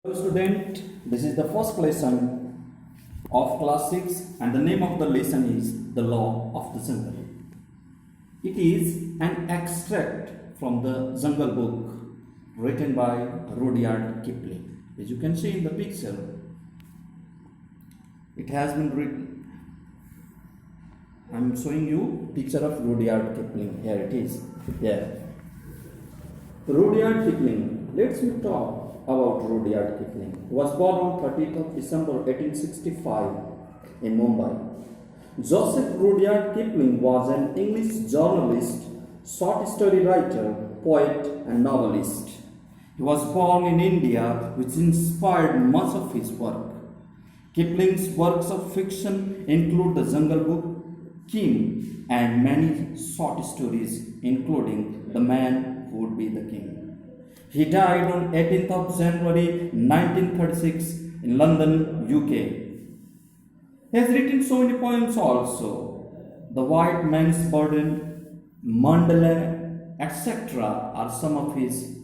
Hello student, this is the first lesson of class 6 and the name of the lesson is The Law of the Jungle. It is an extract from the Jungle Book written by Rudyard Kipling. As you can see in the picture, it has been written. I am showing you picture of Rudyard Kipling. Here it is. Here. Rudyard Kipling. Let's talk about Rudyard Kipling. He was born on 30th of December 1865 in Mumbai. Joseph Rudyard Kipling was an English journalist, short story writer, poet and novelist. He was born in India, which inspired much of his work. Kipling's works of fiction include The Jungle Book, King, and many short stories including The Man Who Would Be the King. He died on 18th of January 1936 in London, UK. He has written so many poems also. The White Man's Burden, Mandalay, etc. are some of his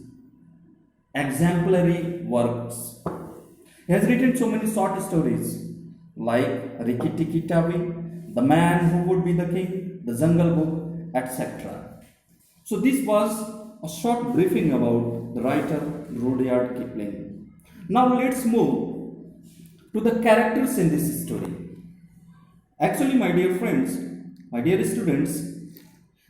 exemplary works. He has written so many short stories like Rikki Tikki Tavi, The Man Who Would Be the King, The Jungle Book, etc. So this was a short briefing about the writer Rudyard Kipling. Now let's move to the characters in this story. Actually, my dear friends, my dear students,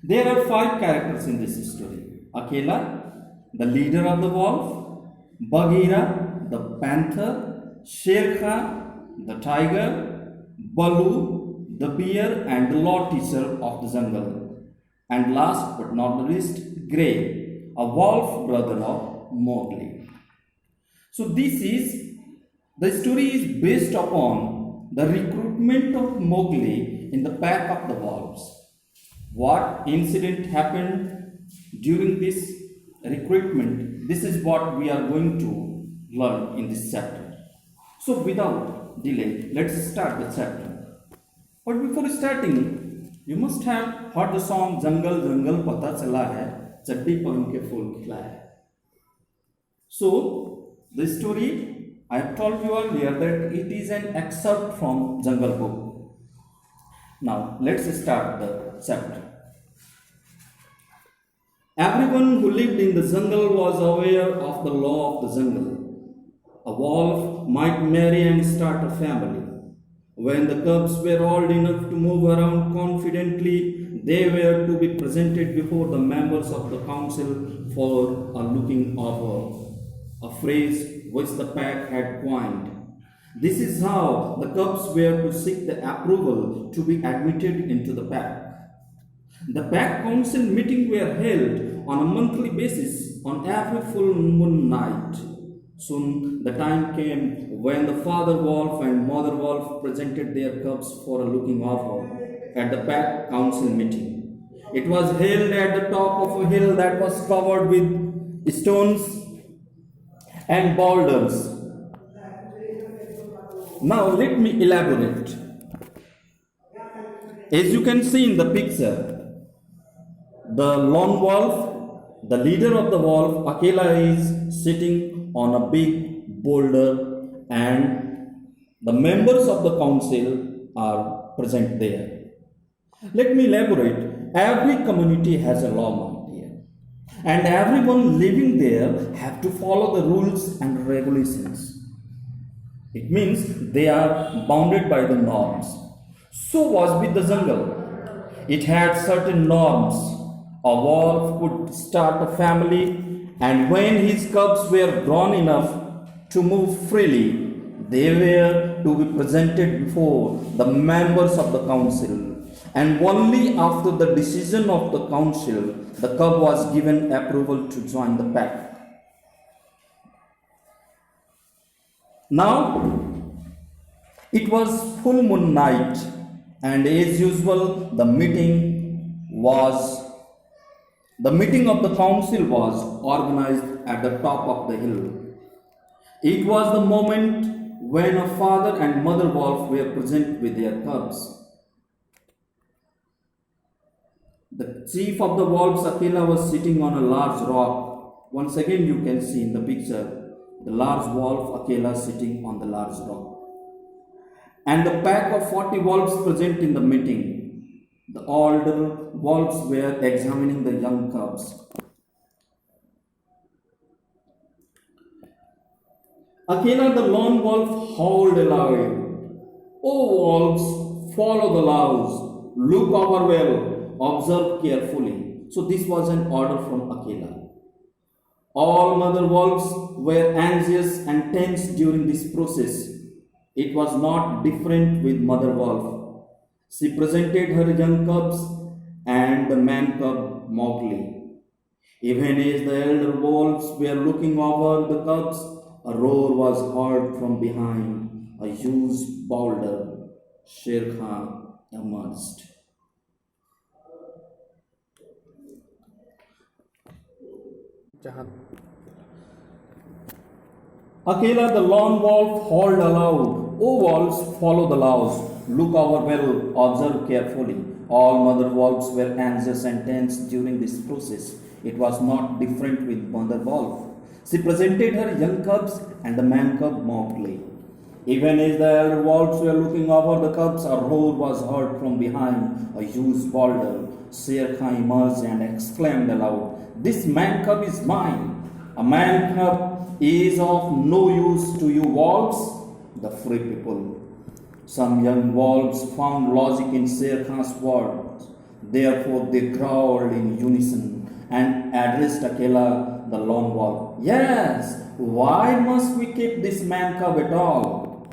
there are 5 characters in this story. Akela, the leader of the wolf; Bagheera, the panther; Sher Khan, the tiger; Baloo, the bear and the law teacher of the jungle; and last but not the least, Grey, a wolf brother of Mowgli. So the story is based upon the recruitment of Mowgli in the pack of the wolves. What incident happened during this recruitment? This is what we are going to learn in this chapter. So without delay, let's start the chapter. But before starting, you must have heard the song Jungle Jungle Pata Chala Hai, चड्डी पहन के फूल खिला है. So the story I have told you earlier that it is an excerpt from Jungle Book. Now let's start the chapter. Everyone who lived in the jungle was aware of the law of the jungle. A wolf might marry and start a family. When the cubs were old enough to move around confidently, they were to be presented before the members of the council for a looking over, a phrase which the pack had coined. This is how the cubs were to seek the approval to be admitted into the pack. The pack council meetings were held on a monthly basis on every full moon night. Soon the time came when the father wolf and mother wolf presented their cubs for a looking over at the pack council meeting. It was held at the top of a hill that was covered with stones and boulders. Now let me elaborate. As you can see in the picture, the lone wolf, the leader of the wolf, Akela, is sitting on a big boulder and the members of the council are present there. Let me elaborate. Every community has a law, my dear, and everyone living there have to follow the rules and regulations. It means they are bounded by the norms. So was with the jungle. It had certain norms. A wolf could start a family, and when his cubs were grown enough to move freely, they were to be presented before the members of the council. And only after the decision of the council, the cub was given approval to join the pack. Now, it was full moon night, and as usual, the meeting of the council was organized at the top of the hill. It was the moment when a father and mother wolf were present with their cubs. The chief of the wolves, Akela, was sitting on a large rock. Once again, you can see in the picture the large wolf Akela sitting on the large rock, and the pack of 40 wolves present in the meeting. The older wolves were examining the young cubs. Akela the lone wolf howled aloud. O wolves, follow the laws, look over well, observe carefully. So this was an order from Akela. All mother wolves were anxious and tense during this process. It was not different with mother wolf. She presented her young cubs and the man cub Mowgli. Even as the elder wolves were looking over the cubs, a roar was heard from behind. A huge boulder, Sher Khan, emerged. Akela the lone wolf howled aloud. O wolves, follow the laws. Look over well, observe carefully. All mother wolves were anxious and tense during this process. It was not different with mother wolf. She presented her young cubs and the man cub Mowgli. Even as the elder wolves were looking over the cubs, a roar was heard from behind a huge boulder. Sher Khan emerged and exclaimed aloud, This man cub is mine. A man cub is of no use to you wolves, the free people. Some young wolves found logic in Sher Khan's words. Therefore they growled in unison and addressed Akela the lone wolf. Yes, why must we keep this man cub at all?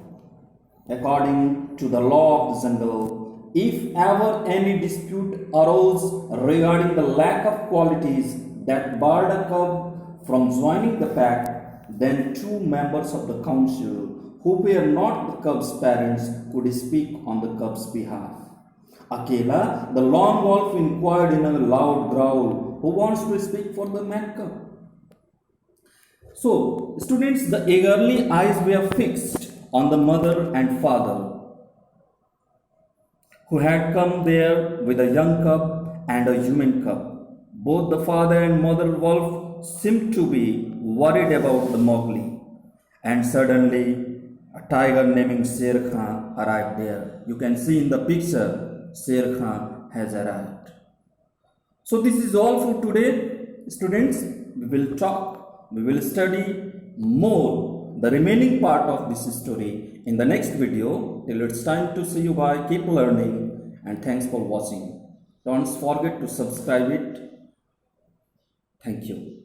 According to the law of the jungle, if ever any dispute arose regarding the lack of qualities that barred a cub from joining the pack, then two members of the council, who were not the cub's parents, could speak on the cub's behalf. Akela, the lone wolf, inquired in a loud growl, Who wants to speak for the man cub? So, students, the eagerly eyes were fixed on the mother and father, who had come there with a young cub and a human cub. Both the father and mother wolf seemed to be worried about the Mowgli, and suddenly a tiger named Sher Khan arrived there. You can see in the picture, Sher Khan has arrived. So this is all for today, students. We will talk, we will study more the remaining part of this story in the next video. Till it's time to say you bye. Keep learning and thanks for watching. Don't forget to subscribe it. Thank you.